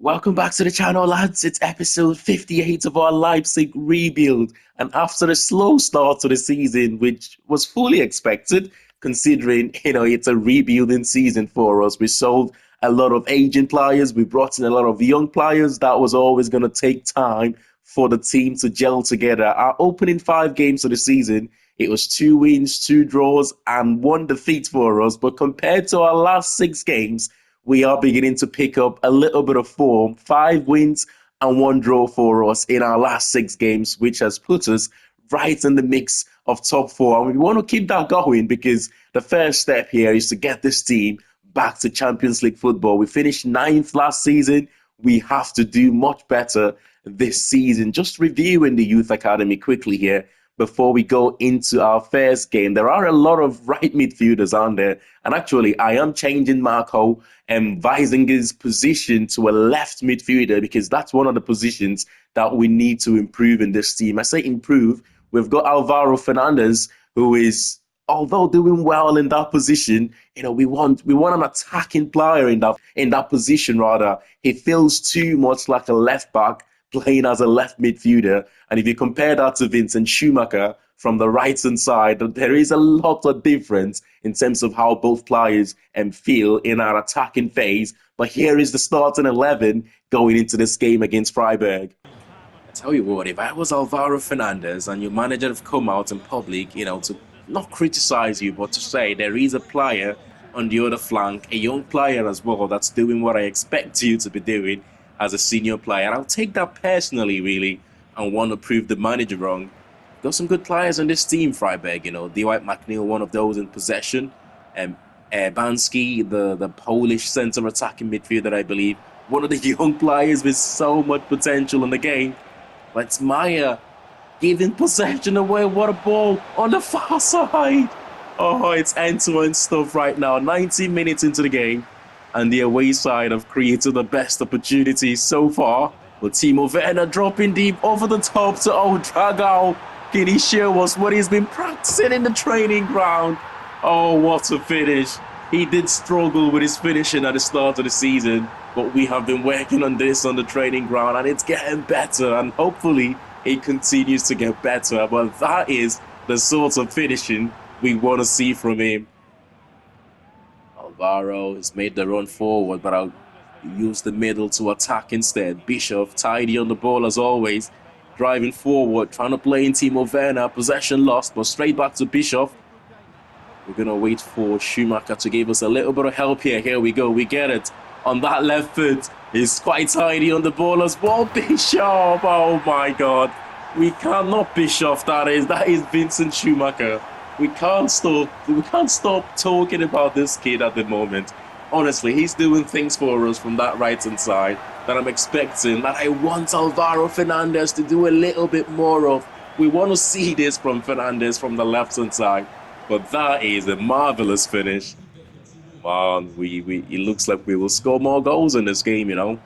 Welcome back to the channel, lads. It's episode 58 of our Leipzig rebuild. And after a slow start to the season, which was fully expected, considering, it's a rebuilding season for us. We sold a lot of aging players. We brought in a lot of young players. That was always going to take time for the team to gel together. Our opening 5 games of the season, it was 2 wins, 2 draws, and 1 defeat for us. But compared to our last 6 games, we are beginning to pick up a little bit of form. 5 wins and 1 draw for us in our last 6 games, which has put us right in the mix of top 4. And we want to keep that going because the first step here is to get this team back to Champions League football. We finished 9th last season. We have to do much better this season. Just reviewing the youth academy quickly here before we go into our first game. There are a lot of right midfielders on there. And actually, I am changing Marco and Weisinger's position to a left midfielder because that's one of the positions that we need to improve in this team. I say improve. We've got Alvaro Fernandez, who is, although doing well in that position, we want an attacking player in that position rather. He feels too much like a left back playing as a left midfielder. And if you compare that to Vincent Schumacher from the right-hand side, there is a lot of difference in terms of how both players feel in our attacking phase. But here is the starting 11 going into this game against Freiburg. I tell you what, if I was Alvaro Fernandez and your manager have come out in public, to not criticize you, but to say there is a player on the other flank, a young player as well, that's doing what I expect you to be doing as a senior player. I'll take that personally, really, and want to prove the manager wrong. Got some good players on this team, Freiburg. Dwight McNeil, one of those in possession. Bansky, the Polish centre attacking midfielder, I believe. One of the young players with so much potential in the game. Let's Meyer giving possession away. What a ball on the far side. Oh, it's end-to-end stuff right now. 90 minutes into the game. And the away side have created the best opportunities so far. But Timo Werner dropping deep over the top to Dragao. Can he show us what he's been practicing in the training ground? Oh, what a finish. He did struggle with his finishing at the start of the season, but we have been working on this on the training ground and it's getting better, and hopefully it continues to get better. But that is the sort of finishing we want to see from him. Alvaro has made the run forward, but I'll use the middle to attack instead. Bischoff tidy on the ball as always, driving forward, trying to play in Timo Werner. Possession lost, but straight back to Bischoff. We're going to wait for Schumacher to give us a little bit of help here. Here we go, we get it. On that left foot, he's quite tidy on the ball as well. Bischoff, oh my God. We cannot Bischoff, that is Vincent Schumacher. We can't stop talking about this kid at the moment. Honestly, he's doing things for us from that right-hand side that I'm expecting, that I want Alvaro Fernandez to do a little bit more of. We want to see this from Fernandez from the left-hand side. But that is a marvelous finish. Man, it looks like we will score more goals in this game,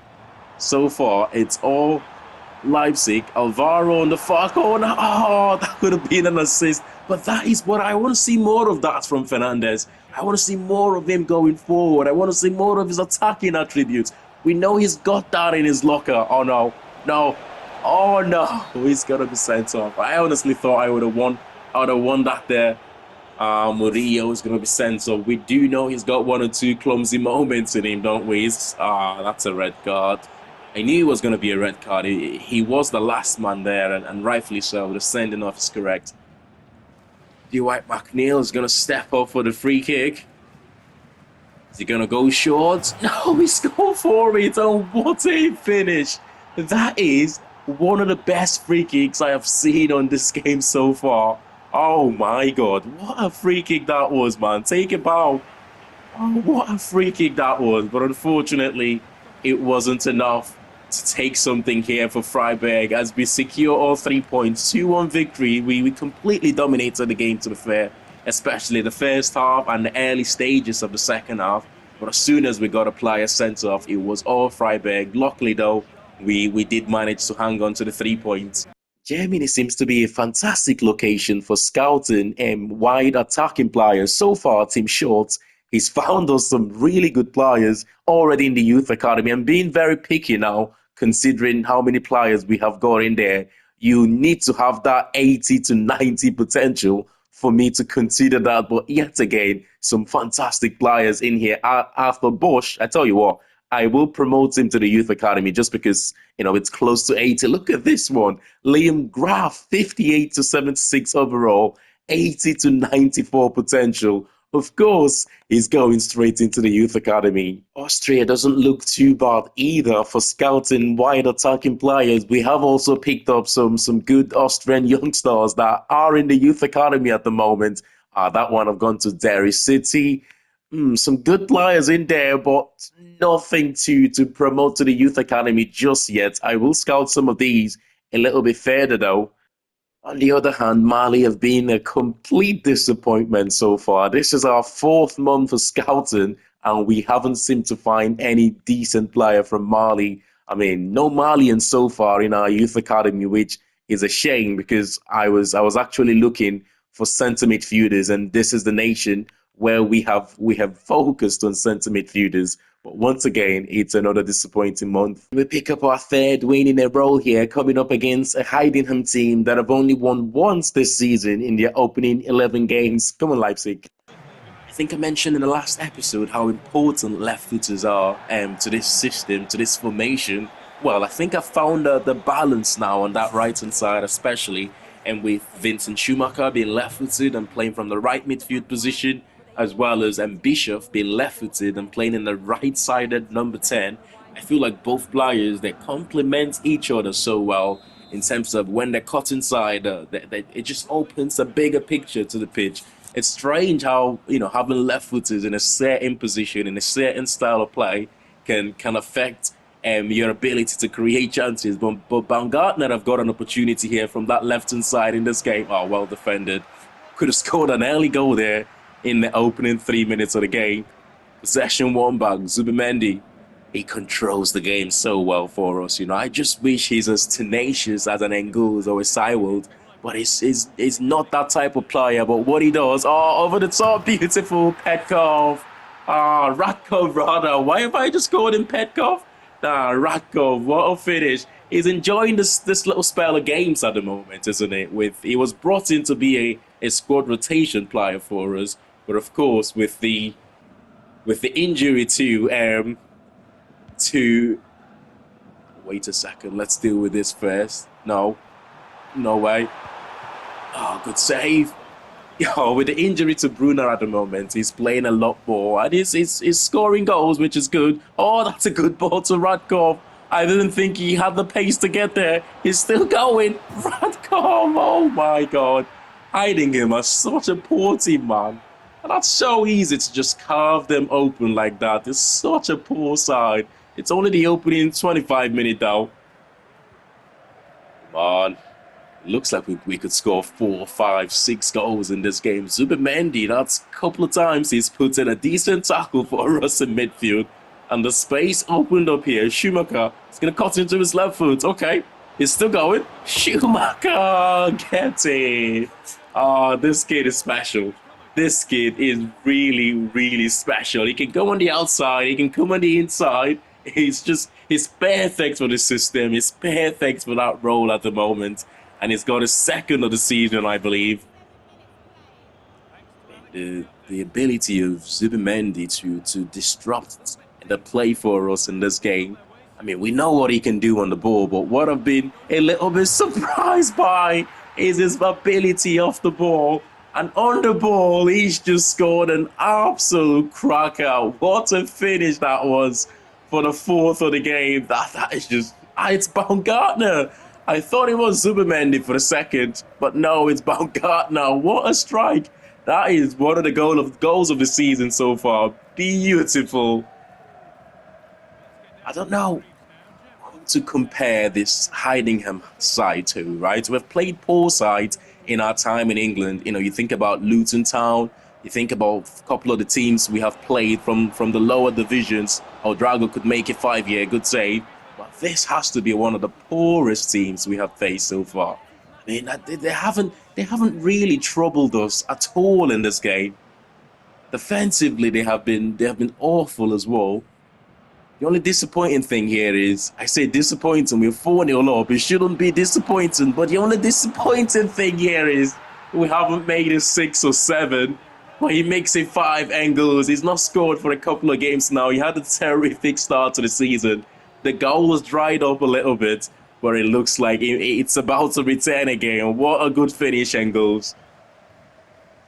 So far, it's all Leipzig. Alvaro on the far corner. Oh, that could have been an assist. But that is what I want to see more of, that from Fernandez. I want to see more of him going forward. I want to see more of his attacking attributes. We know he's got that in his locker. Oh, no. No. Oh, no. He's got to be sent off. I honestly thought I would have won that there. Murillo is going to be sent off. We do know he's got 1 or 2 clumsy moments in him, don't we? That's a red card. I knew it was going to be a red card. He was the last man there, and rightfully so. The sending off is correct. Dwight McNeil is going to step up for the free kick. Is he going to go short? No, he scored for it. Oh, what a finish. That is one of the best free kicks I have seen on this game so far. Oh my God, what a free kick that was, man. Take a bow. Oh, what a free kick that was. But unfortunately, it wasn't enough to take something here for Freiburg as we secure all 3 points. 2-1 victory. We completely dominated the game, to be fair, especially the first half and the early stages of the second half. But as soon as we got a player sent off, it was all Freiburg. Luckily, though, we did manage to hang on to the 3 points. Germany seems to be a fantastic location for scouting and wide attacking players. So far, Tim Schultz He's found us some really good players already in the youth academy and being very picky now, considering how many players we have got in there. You need to have that 80 to 90 potential for me to consider that. But yet again, some fantastic players in here. After Bosch, I tell you what, I will promote him to the youth academy just because, it's close to 80. Look at this one. Liam Graf, 58 to 76 overall, 80 to 94 potential. Of course, he's going straight into the youth academy. Austria doesn't look too bad either for scouting wide attacking players. We have also picked up some good Austrian youngsters that are in the youth academy at the moment. That one I've gone to Derry City. Some good players in there, but nothing to promote to the youth academy just yet. I will scout some of these a little bit further though. On the other hand, Mali have been a complete disappointment so far. This is our fourth month of scouting, and we haven't seemed to find any decent player from Mali. I mean, no Malians so far in our youth academy, which is a shame because I was actually looking for centre midfielders, and this is the nation where we have focused on centre midfielders. But once again, it's another disappointing month. We pick up our third win in a row here, coming up against a Heidenheim team that have only won once this season in their opening 11 games. Come on, Leipzig. I think I mentioned in the last episode how important left footers are to this system, to this formation. Well, I think I found the balance now on that right-hand side, especially, and with Vincent Schumacher being left-footed and playing from the right midfield position, as well as Bischoff being left-footed and playing in the right-sided number 10. I feel like both players, they complement each other so well in terms of when they're cut inside, it just opens a bigger picture to the pitch. It's strange how, having left-footers in a certain position, in a certain style of play, can affect your ability to create chances. But Baumgartner have got an opportunity here from that left-hand side in this game. Oh, well defended. Could have scored an early goal there in the opening 3 minutes of the game. Possession won back. Zubimendi, he controls the game so well for us. I just wish he's as tenacious as an Engels or a Seiwald, but he's not that type of player. But what he does, over the top, beautiful Petkov. Radkov rather. Why have I just called him Petkov? Radkov, what a finish. He's enjoying this little spell of games at the moment, isn't it? He was brought in to be a squad rotation player for us, but of course with the injury to wait a second, let's deal with this first. No way. Good save. With the injury to Brunner at the moment, he's playing a lot more and he's scoring goals, which is good. That's a good ball to Radkov. I didn't think he had the pace to get there. He's still going. Radkov, oh my God. Hiding him as such a poor team, man. And that's so easy to just carve them open like that. It's such a poor side. It's only the opening 25-minute though. Come on. It looks like we could score 4, 5, 6 goals in this game. Zubimendi, that's a couple of times he's put in a decent tackle for us in midfield. And the space opened up here. Schumacher is going to cut into his left foot. Okay, he's still going. Schumacher, get it. This kid is special. This kid is really, really special. He can go on the outside. He can come on the inside. He's perfect for the system. He's perfect for that role at the moment. And he's got his second of the season, I believe. The ability of Zubimendi to disrupt the play for us in this game. I mean, we know what he can do on the ball, but what I've been a little bit surprised by is his ability off the ball. And on the ball, he's just scored an absolute cracker. What a finish that was for the fourth of the game. That is just, it's Baumgartner. I thought it was Zubimendi for a second, but no, it's Baumgartner. What a strike. That is one of the goals of the season so far. Beautiful. I don't know who to compare this Heidenheim side to, right? We've played poor sides in our time in England. You think about Luton Town, you think about a couple of the teams we have played from the lower divisions. Drago could make it 5-year, good save. But this has to be one of the poorest teams we have faced so far. I mean, they haven't really troubled us at all in this game. defensively they have been awful as well. The only disappointing thing here is, I say disappointing, we're 4-0 up. It shouldn't be disappointing, but the only disappointing thing here is we haven't made it 6 or 7, but he makes it 5 angles. He's not scored for a couple of games now. He had a terrific start to the season. The goal was dried up a little bit, but it looks like it's about to return again. What a good finish, Engels.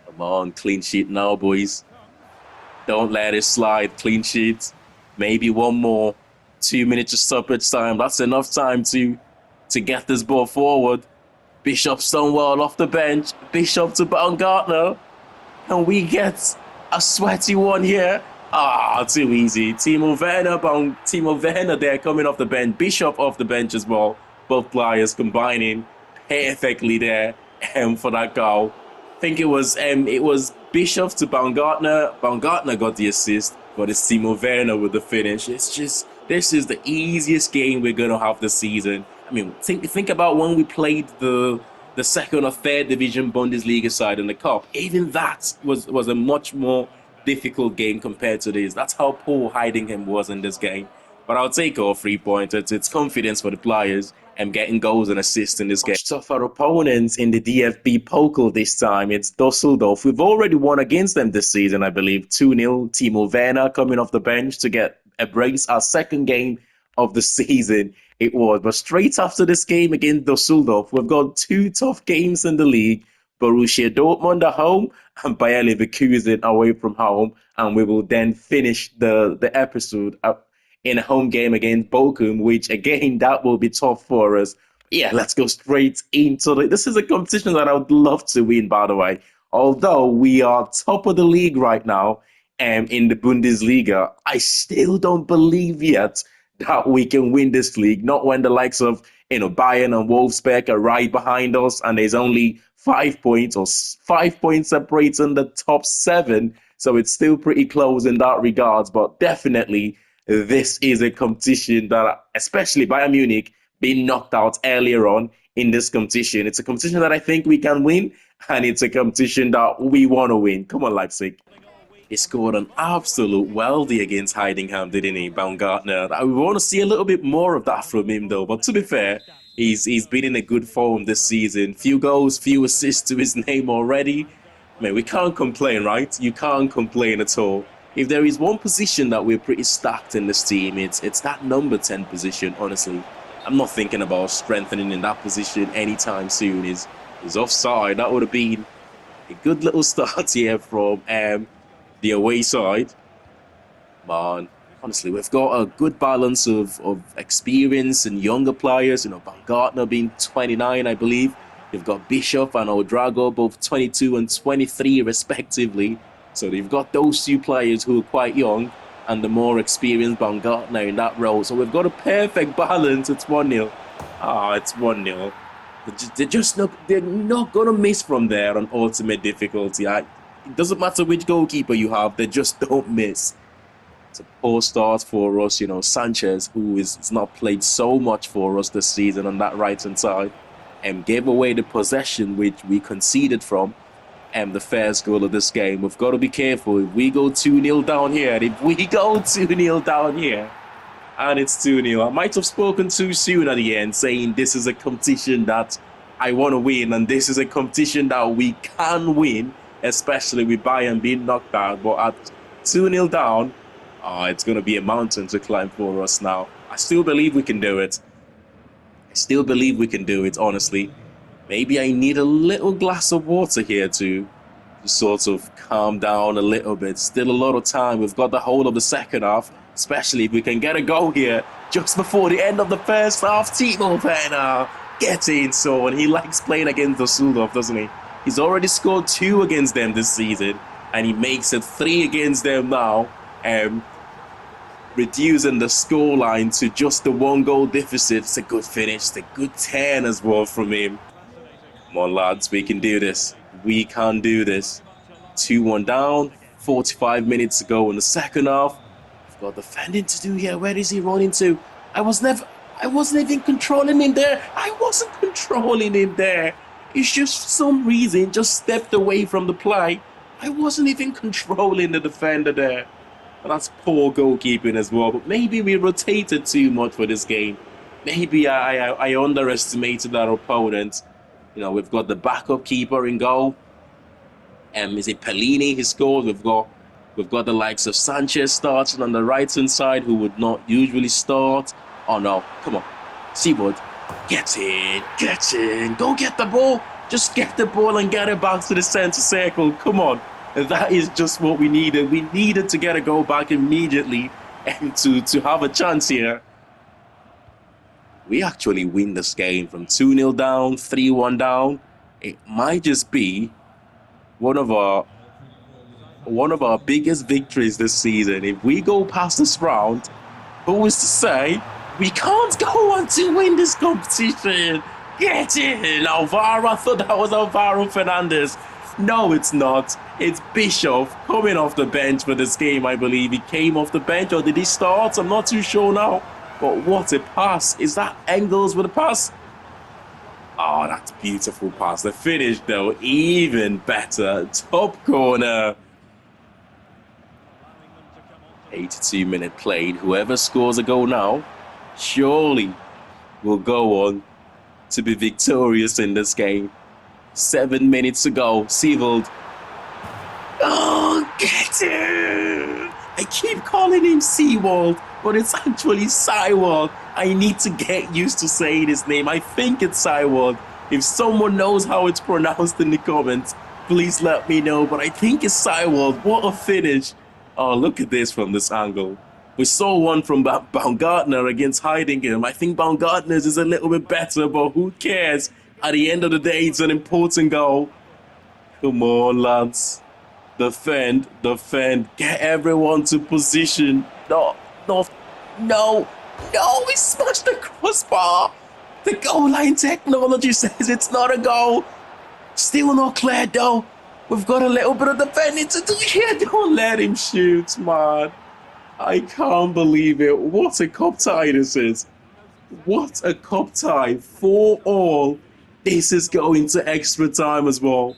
Come on, clean sheet now, boys. Don't let it slide, clean sheet. Maybe one more. 2 minutes of stoppage time. That's enough time to get this ball forward. Bishop Stonewall off the bench. Bishop to Baumgartner. And we get a sweaty one here. Too easy. Timo Werner there coming off the bench. Bishop off the bench as well. Both players combining perfectly there for that goal. I think it was Bishop to Baumgartner. Baumgartner got the assist, but it's Timo Werner with the finish. It's just, this is the easiest game we're gonna have this season. I mean, think about when we played the second or third division Bundesliga side in the cup. Even that was a much more difficult game compared to this. That's how poor Heidingham was in this game. But I'll take all 3 points. It's confidence for the players and getting goals and assists in this game. Tougher opponents in the DFB Pokal this time. It's Düsseldorf. We've already won against them this season, I believe. 2-0. Timo Werner coming off the bench to get a brace. Our second game of the season it was. But straight after this game against Düsseldorf, we've got 2 tough games in the league. Borussia Dortmund at home and Bayer Leverkusen away from home. And we will then finish the episode up in a home game against Bochum, which again, that will be tough for us. Yeah, let's go straight into it. This is a competition that I would love to win, by the way. Although we are top of the league right now in the Bundesliga, I still don't believe yet that we can win this league. Not when the likes of Bayern and Wolfsburg are right behind us, and there's only 5 points or 5 points separating the top 7. So it's still pretty close in that regards, but definitely this is a competition that, especially Bayern Munich, being knocked out earlier on in this competition. It's a competition that I think we can win, and it's a competition that we want to win. Come on, Leipzig. He scored an absolute weldy against Heidingham, didn't he, Baumgartner? We want to see a little bit more of that from him, though. But to be fair, he's been in a good form this season. Few goals, few assists to his name already. Man, we can't complain, right? You can't complain at all. If there is one position that we're pretty stacked in this team, it's that number 10 position, honestly. I'm not thinking about strengthening in that position anytime soon. He's offside. That would have been a good little start here from the away side. Man, honestly, we've got a good balance of experience and younger players. Baumgartner being 29, I believe. You've got Bishop and Odrago, both 22 and 23 respectively. So they've got those 2 players who are quite young and the more experienced Baumgartner in that role. So we've got a perfect balance. It's 1-0. It's 1-0. They're not going to miss from there on ultimate difficulty. It doesn't matter which goalkeeper you have, they just don't miss. It's a poor start for us. Sanchez, who is not played so much for us this season on that right-hand side, and gave away the possession which we conceded from. The first goal of this game. We've got to be careful. If we go 2-0 down here, and it's 2-0, I might have spoken too soon at the end, saying this is a competition that I want to win, and this is a competition that we can win, especially with Bayern being knocked out. But at 2-0 down, it's going to be a mountain to climb for us now. I still believe we can do it. Honestly. Maybe I need a little glass of water here to sort of calm down a little bit. Still a lot of time. We've got the whole of the second half, especially if we can get a goal here just before the end of the first half. Timo Werner getting so, and he likes playing against Düsseldorf, doesn't he? He's already scored 2 against them this season, and he makes it 3 against them now, reducing the scoreline to just the 1-goal deficit. It's a good finish. It's a good turn as well from him. Come on, lads, we can do this. We can do this. 2-1 down, 45 minutes to go in the second half. We've got defending to do here. Where is he running to? I wasn't even controlling him there. It's just for some reason, just stepped away from the play. I wasn't even controlling the defender there. And that's poor goalkeeping as well. But maybe we rotated too much for this game. Maybe I underestimated our opponent. You know, we've got the backup keeper in goal. Is it Pellini who scored? We've got the likes of Sanchez starting on the right hand side, who would not usually start. Oh no, come on, Seawood, get in, go get the ball. Just get the ball and get it back to the center circle. Come on, that is just what we needed. We needed to get a goal back immediately and to have a chance here. We actually win this game from 2-0 down, 3-1 down. It might just be one of our biggest victories this season. If we go past this round, who is to say we can't go on to win this competition? Get in, Alvaro. I thought that was Alvaro Fernandez. No, it's not. It's Bishop coming off the bench for this game, I believe. He came off the bench, or did he start? I'm not too sure now. But what a pass. Is that Engels with a pass? Oh, that's beautiful pass. The finish, though, even better. Top corner. 82-minute played. Whoever scores a goal now surely will go on to be victorious in this game. 7 minutes to go. Seawold. Oh, get it! I keep calling him Seawold, but it's actually Seiwald. I need to get used to saying his name. I think it's Seiwald. If someone knows how it's pronounced in the comments, please let me know. But I think it's Seiwald. What a finish. Oh, look at this from this angle. We saw one from Baumgartner against Heidingham. I think Baumgartner's is a little bit better, but who cares? At the end of the day, it's an important goal. Come on, lads. Defend. Get everyone to position. No. We smashed the crossbar. The goal line technology says it's not a goal. Still not cleared, though. We've got a little bit of defending to do here. Don't let him shoot, man. I can't believe it. What a cup tie this is. What a cup tie. 4-4. This is going to extra time as well.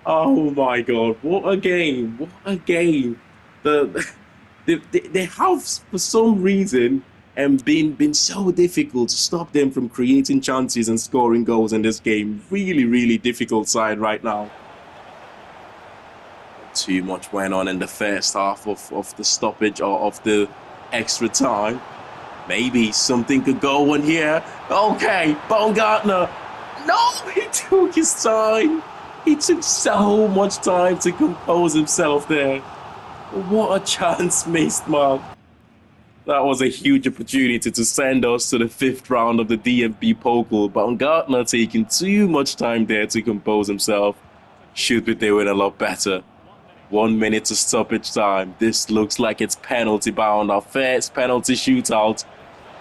Oh my God. What a game. What a game. They have, for some reason, been so difficult to stop them from creating chances and scoring goals in this game. Really, really difficult side right now. Too much went on in the first half of the stoppage or of the extra time. Maybe something could go on here. Okay, Baumgartner. No, he took his time. He took so much time to compose himself there. What a chance missed, man. That was a huge opportunity to send us to the 5th round of the Dfb Pokal. Baumgartner taking too much time there to compose himself. Should be doing a lot better. 1 minute to stoppage time. This looks like it's penalty bound. Our first penalty shootout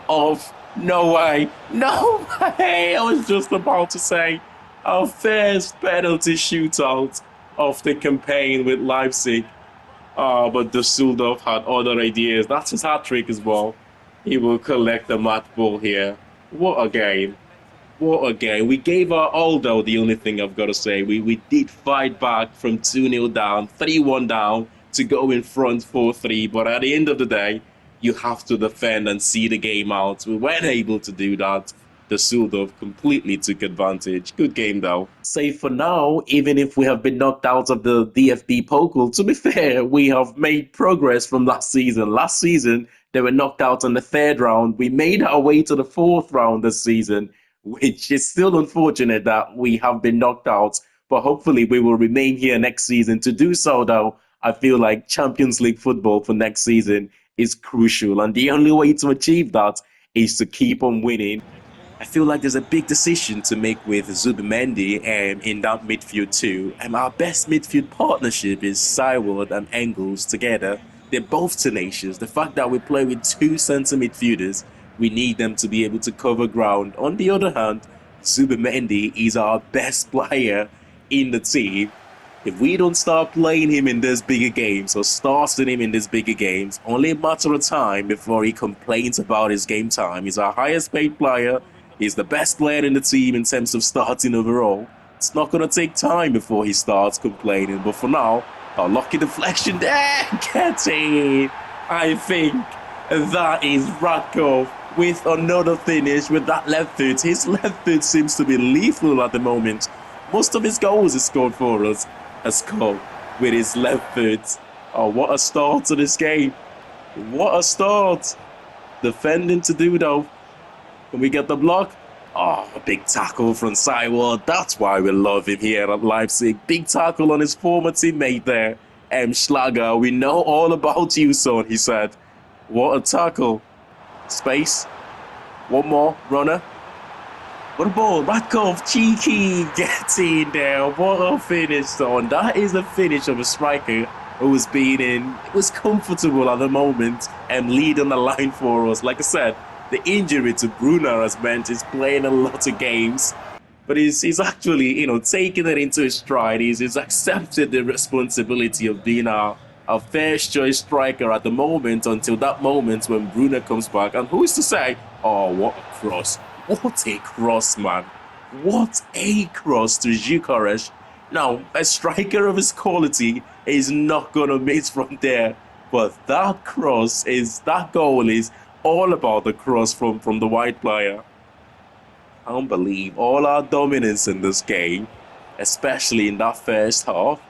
of... No way. I was just about to say our first penalty shootout of the campaign with Leipzig. But Düsseldorf had other ideas. That's his hat-trick as well. He will collect the match ball here. What a game. What a game. We gave our all, though, the only thing I've got to say. We did fight back from 2-0 down, 3-1 down, to go in front 4-3. But at the end of the day, you have to defend and see the game out. We weren't able to do that. Düsseldorf completely took advantage. Good game, though. Say for now, even if we have been knocked out of the DFB Pokal, to be fair, we have made progress from last season. Last season, they were knocked out in the 3rd round. We made our way to the 4th round this season, which is still unfortunate that we have been knocked out. But hopefully we will remain here next season. To do so, though, I feel like Champions League football for next season is crucial. And the only way to achieve that is to keep on winning. I feel like there's a big decision to make with Zubimendi in that midfield too. And our best midfield partnership is Seiwald and Engels together. They're both tenacious. The fact that we play with 2 centre midfielders, we need them to be able to cover ground. On the other hand, Zubimendi is our best player in the team. If we don't start playing him in these bigger games or starting him in these bigger games, only a matter of time before he complains about his game time. He's our highest paid player. He's the best player in the team in terms of starting overall. It's not going to take time before he starts complaining. But for now, a lucky deflection there. Get in. I think that is Radkov with another finish with that left foot. His left foot seems to be lethal at the moment. Most of his goals he scored for us has scored with his left foot. Oh, what a start to this game. What a start. Defending to do though. Can we get the block? Oh, a big tackle from Seiwald. That's why we love him here at Leipzig. Big tackle on his former teammate there. Schlager, we know all about you, son, he said. What a tackle. Space. One more. Runner. What a ball. Radkov, cheeky. Gets in there. What a finish, son. That is the finish of a striker who was beating. It was comfortable at the moment and leading the line for us. Like I said, the injury to Bruno has meant he's playing a lot of games. But he's actually, taking it into his stride. He's accepted the responsibility of being our first choice striker at the moment until that moment when Bruno comes back. And who is to say, oh, what a cross. What a cross, man. What a cross to Gyökeres. Now, a striker of his quality is not going to miss from there. But that goal is all about the cross from the white player. I don't believe all our dominance in this game, especially in that first half.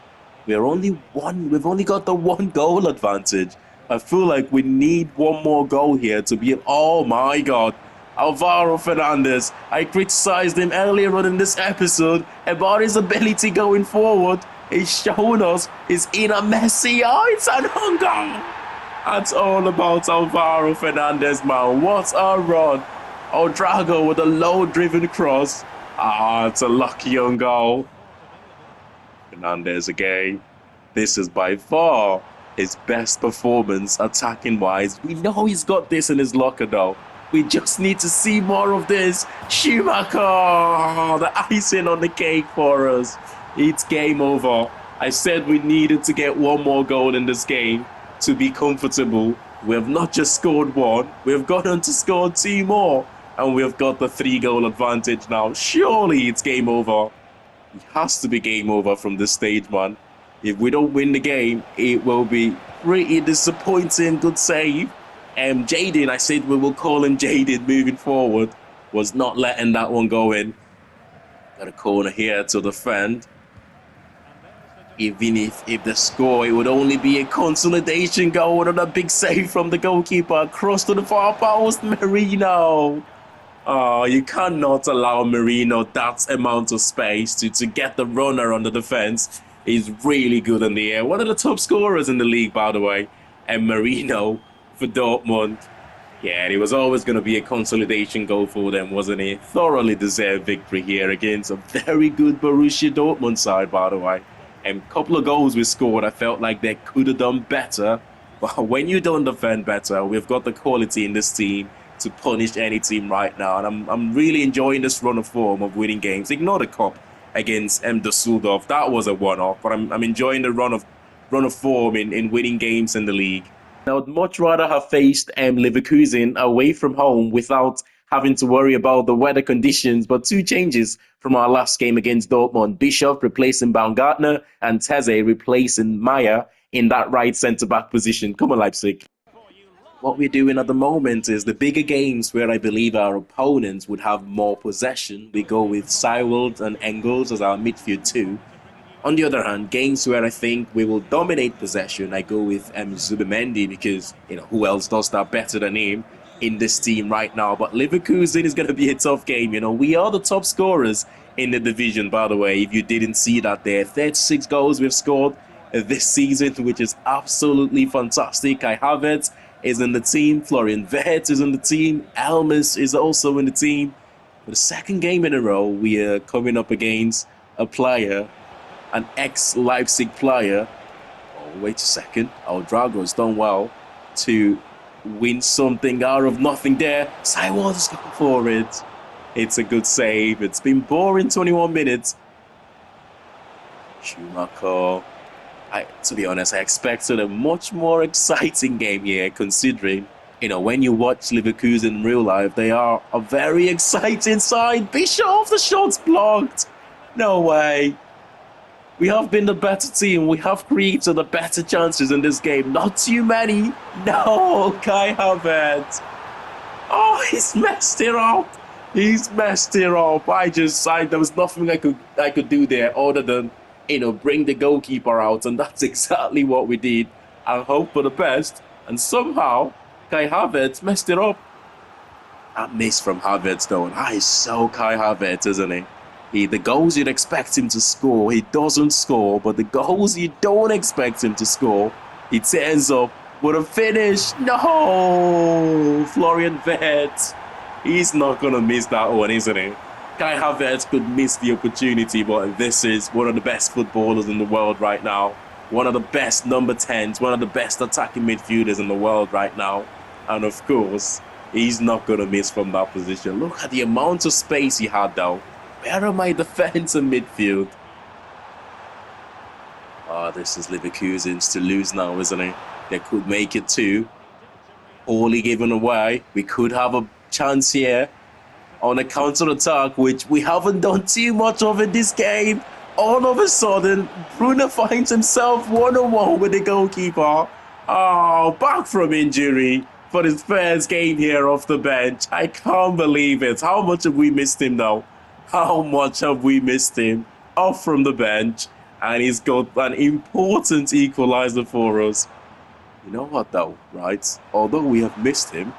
We've only got the 1 goal advantage. I feel like we need one more goal here to be. Oh my God. Alvaro Fernandez. I criticized him earlier on in this episode about his ability going forward. He's shown us his inner Messi. Oh, it's an own goal. That's all about Alvaro Fernandez, man. What a run. Oh, Drago with a low-driven cross. Ah, it's a lucky own goal. Fernandez again. This is by far his best performance attacking-wise. We know he's got this in his locker, though. We just need to see more of this. Schumacher, the icing on the cake for us. It's game over. I said we needed to get one more goal in this game to be comfortable. We have not just scored 1, we have gone on to score 2 more. And we've got the 3-goal advantage now. Surely it's game over. It has to be game over from this stage, man. If we don't win the game, it will be pretty disappointing. Good save. Jaden, I said we will call him Jaden moving forward, was not letting that one go in. Got a corner here to defend. Even if the score, it would only be a consolidation goal and a big save from the goalkeeper. Cross to the far post, Merino. Oh, you cannot allow Merino that amount of space to get the runner on the defense. He's really good in the air. One of the top scorers in the league, by the way. And Merino for Dortmund. Yeah, it was always going to be a consolidation goal for them, wasn't it? Thoroughly deserved victory here against a very good Borussia Dortmund side, by the way. And a couple of goals we scored, I felt like they could have done better. But when you don't defend better, we've got the quality in this team to punish any team right now. And I'm really enjoying this run of form of winning games. Ignore the cup against Düsseldorf. That was a one-off. But I'm enjoying the run of form in winning games in the league. I would much rather have faced Leverkusen away from home without having to worry about the weather conditions. But 2 changes from our last game against Dortmund. Bischoff replacing Baumgartner and Teze replacing Maya in that right centre-back position. Come on, Leipzig. What we're doing at the moment is the bigger games where I believe our opponents would have more possession. We go with Seiwald and Engels as our midfield 2. On the other hand, games where I think we will dominate possession, I go with Zubimendi because, who else does that better than him in this team right now? But Leverkusen is going to be a tough game. We are the top scorers in the division, by the way, if you didn't see that there. 36 goals we've scored this season, which is absolutely fantastic. Kai Havertz is in the team. Florian Wirtz is in the team. Elmas is also in the team. For the second game in a row, we are coming up against a player, an ex-Leipzig player. Oh, wait a second. Our Drago's done well to win something out of nothing there. Seiwald has gone for it. It's a good save. It's been boring 21 minutes. Schumacher. To be honest, I expected a much more exciting game here, considering, when you watch Leverkusen in real life, they are a very exciting side. Bischoff, the shot's blocked. No way. We have been the better team. We have created the better chances in this game. Not too many. No, Kai Havertz. Oh, he's messed it up. He's messed it up. There was nothing I could do there other than, bring the goalkeeper out, and that's exactly what we did. And hope for the best. And somehow, Kai Havertz messed it up. That miss from Havertz, though. That is so Kai Havertz, isn't he? The goals you'd expect him to score, he doesn't score. But the goals you don't expect him to score, he turns up with a finish. No! Florian Wirtz. He's not going to miss that one, isn't he? Kai Havertz could miss the opportunity, but this is one of the best footballers in the world right now. One of the best number 10s, one of the best attacking midfielders in the world right now. And of course, he's not going to miss from that position. Look at the amount of space he had, though. Where are my defense and midfield? Oh, this is Leverkusen's to lose now, isn't it? They could make it too. Poorly given away. We could have a chance here on a counter-attack, which we haven't done too much of in this game. All of a sudden, Bruno finds himself one-on-one with the goalkeeper. Oh, back from injury for his first game here off the bench. I can't believe it. How much have we missed him now? How much have we missed him off from the bench? And he's got an important equalizer for us. You know what, though, right? Although we have missed him,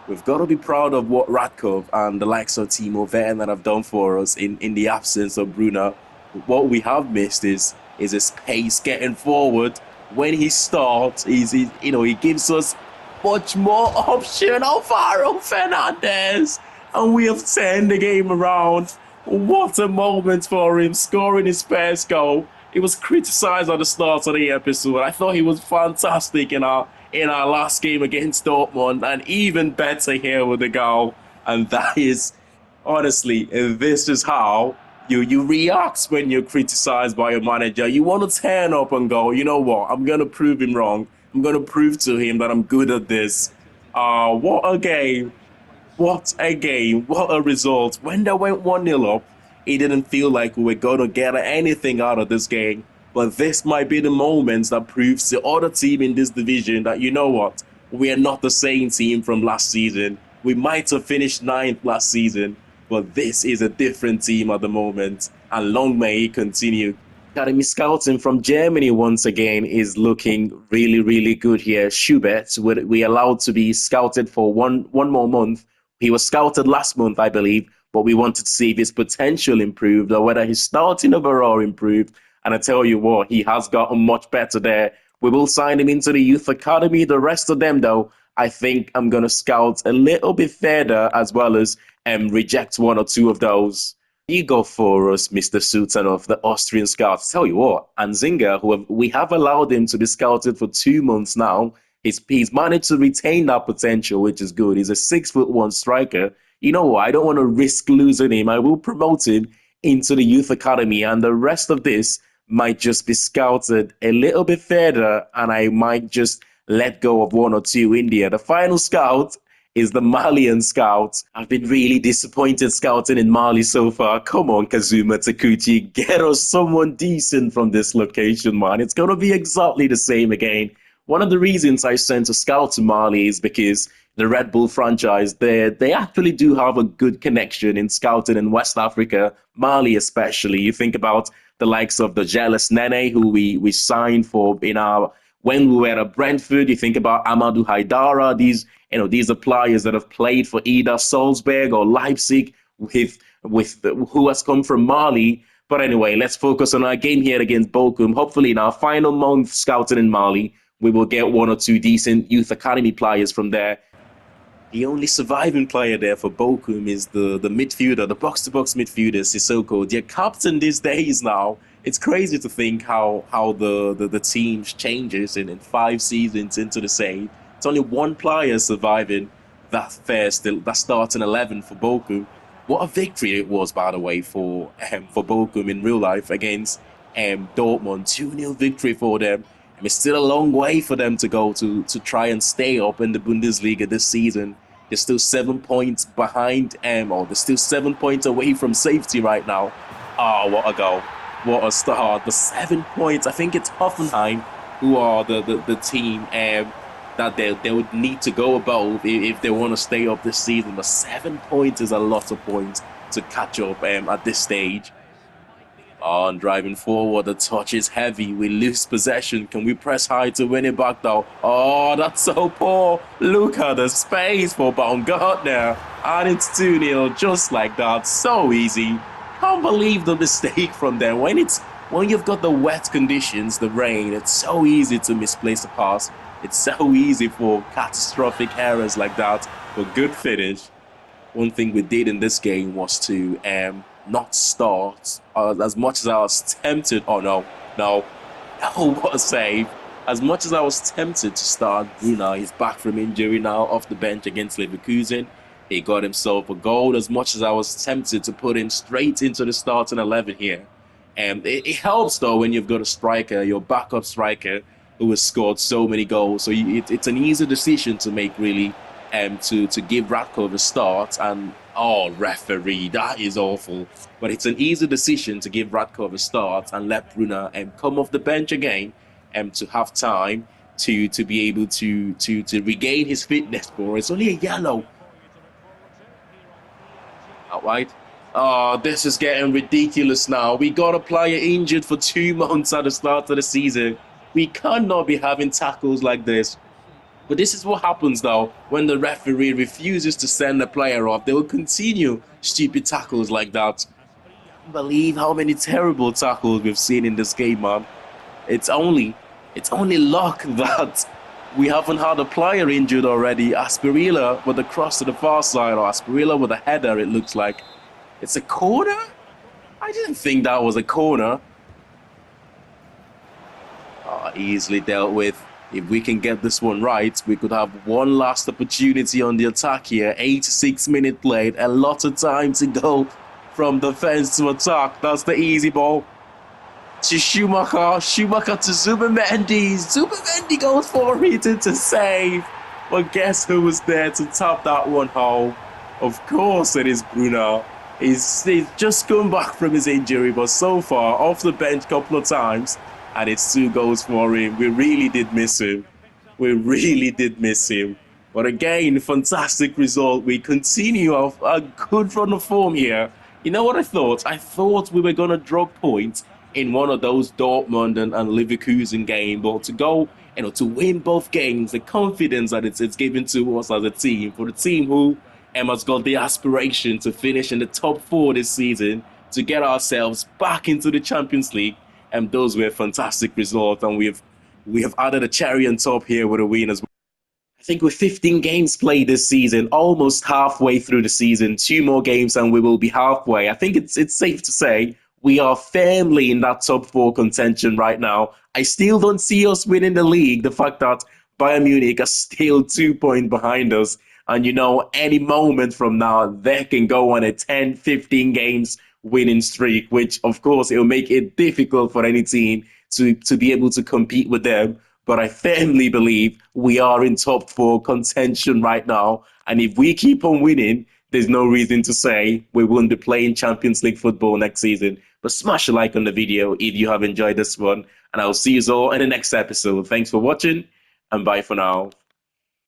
we've got to be proud of what Radkov and the likes of Timo Werner have done for us in the absence of Bruno. What we have missed is his pace getting forward. When he starts, he gives us much more option. Alvaro Fernandez, and we have turned the game around. What a moment for him, scoring his first goal. He was criticised at the start of the episode. I thought he was fantastic in our last game against Dortmund, and even better here with the goal. And that is, honestly, this is how you react when you're criticised by your manager. You want to turn up and go, you know what, I'm going to prove him wrong. I'm going to prove to him that I'm good at this. What a game. What a game. What a result. When they went 1-0 up, it didn't feel like we were going to get anything out of this game. But this might be the moments that proves the other team in this division that, you know what, we are not the same team from last season. We might have finished 9th last season, but this is a different team at the moment. And long may it continue. Academy scouting from Germany once again is looking really, really good here. Schubert, we allowed to be scouted for one more month. He was scouted last month, I believe, but we wanted to see if his potential improved or whether his starting overall improved. And I tell you what, he has gotten much better there. We will sign him into the youth academy. The rest of them, though, I think I'm going to scout a little bit further as well as reject one or two of those. You go for us, Mr. Sultanov, the Austrian scout. Tell you what, Anzinga, we have allowed him to be scouted for 2 months now. He's managed to retain that potential, which is good. He's a 6'1" striker. You know what? I don't want to risk losing him. I will promote him into the youth academy, and the rest of this might just be scouted a little bit further, and I might just let go of one or two in there. The final scout is the Malian scout. I've been really disappointed scouting in Mali so far. Come on, Kazuma Takuchi, get us someone decent from this location, man. It's going to be exactly the same again. One of the reasons I sent a scout to Mali is because the Red Bull franchise, they actually do have a good connection in scouting in West Africa, Mali especially. You think about the likes of the Jealous Nene, who we signed for when we were at Brentford. You think about Amadou Haidara. These are players that have played for either Salzburg or Leipzig who has come from Mali. But anyway, let's focus on our game here against Bochum. Hopefully in our final month scouting in Mali, we will get one or two decent youth academy players from there. The only surviving player there for Bochum is the midfielder, the box-to-box midfielder, Sissoko. Their captain these days now. It's crazy to think how the team changes in 5 seasons into the same. It's only one player surviving that starting 11 for Bochum. What a victory it was, by the way, for Bochum in real life against Dortmund. 2-0 victory for them. And it's still a long way for them to go to try and stay up in the Bundesliga this season. They're still 7 points behind, or they're still 7 points away from safety right now. Oh, what a goal. What a start. The 7 points. I think it's Hoffenheim who are the team that they would need to go above if they want to stay up this season. But 7 points is a lot of points to catch up at this stage. On driving forward, the touch is heavy. We lose possession. Can we press high to win it back though? Oh, that's so poor. Look at the space for Baumgartner. And it's 2-0 just like that. So easy. Can't believe the mistake from there. When you've got the wet conditions, the rain, it's so easy to misplace a pass. It's so easy for catastrophic errors like that. But good finish. One thing we did in this game was to not start as much as I was tempted. Oh no, no, no! What a save! As much as I was tempted to start Bruna, he's back from injury now, off the bench against Leverkusen. He got himself a goal. As much as I was tempted to put him straight into the starting 11 here, and it helps though when you've got a striker, your backup striker, who has scored so many goals. So it's an easy decision to make, really, to give Radkov a start. And oh, referee, that is awful. But it's an easy decision to give Radkov a start and let Bruna come off the bench again to have time to be able to regain his fitness. For it's only a yellow. Outright. Oh, this is getting ridiculous now. We got a player injured for 2 months at the start of the season. We cannot be having tackles like this. But this is what happens though when the referee refuses to send the player off. They will continue stupid tackles like that. I can't believe how many terrible tackles we've seen in this game, man. It's only luck that we haven't had a player injured already. Asperilla with a cross to the far side, or Asperilla with a header, it looks like. It's a corner? I didn't think that was a corner. Oh, easily dealt with. If we can get this one right, we could have one last opportunity on the attack here. 86-minute played, a lot of time to go from defense to attack. That's the easy ball. To Schumacher. Schumacher to Zubimendi. Zubimendi goes for it to save. But guess who was there to tap that one home? Of course it is Bruno. He's just come back from his injury, but so far off the bench a couple of times. And it's 2 goals for him. We really did miss him. We really did miss him. But again, fantastic result. We continue off a good run of form here. You know what I thought? I thought we were going to drop points in one of those Dortmund and Leverkusen games. But to go, to win both games, the confidence that it's given to us as a team, for the team who has got the aspiration to finish in the top 4 this season, to get ourselves back into the Champions League. And those were fantastic results, and we have added a cherry on top here with a win as well. I think with 15 games played this season, almost halfway through the season, 2 more games and we will be halfway. I think it's safe to say we are firmly in that top 4 contention right now. I still don't see us winning the league. The fact that Bayern Munich are still 2 points behind us, and any moment from now they can go on a 10, 15 games winning streak, which of course it will make it difficult for any team to be able to compete with them. But I firmly believe we are in top 4 contention right now, and if we keep on winning, there's no reason to say we won't be playing Champions League football next season. But smash a like on the video if you have enjoyed this one, and I'll see you all in the next episode. Thanks for watching, and bye for now.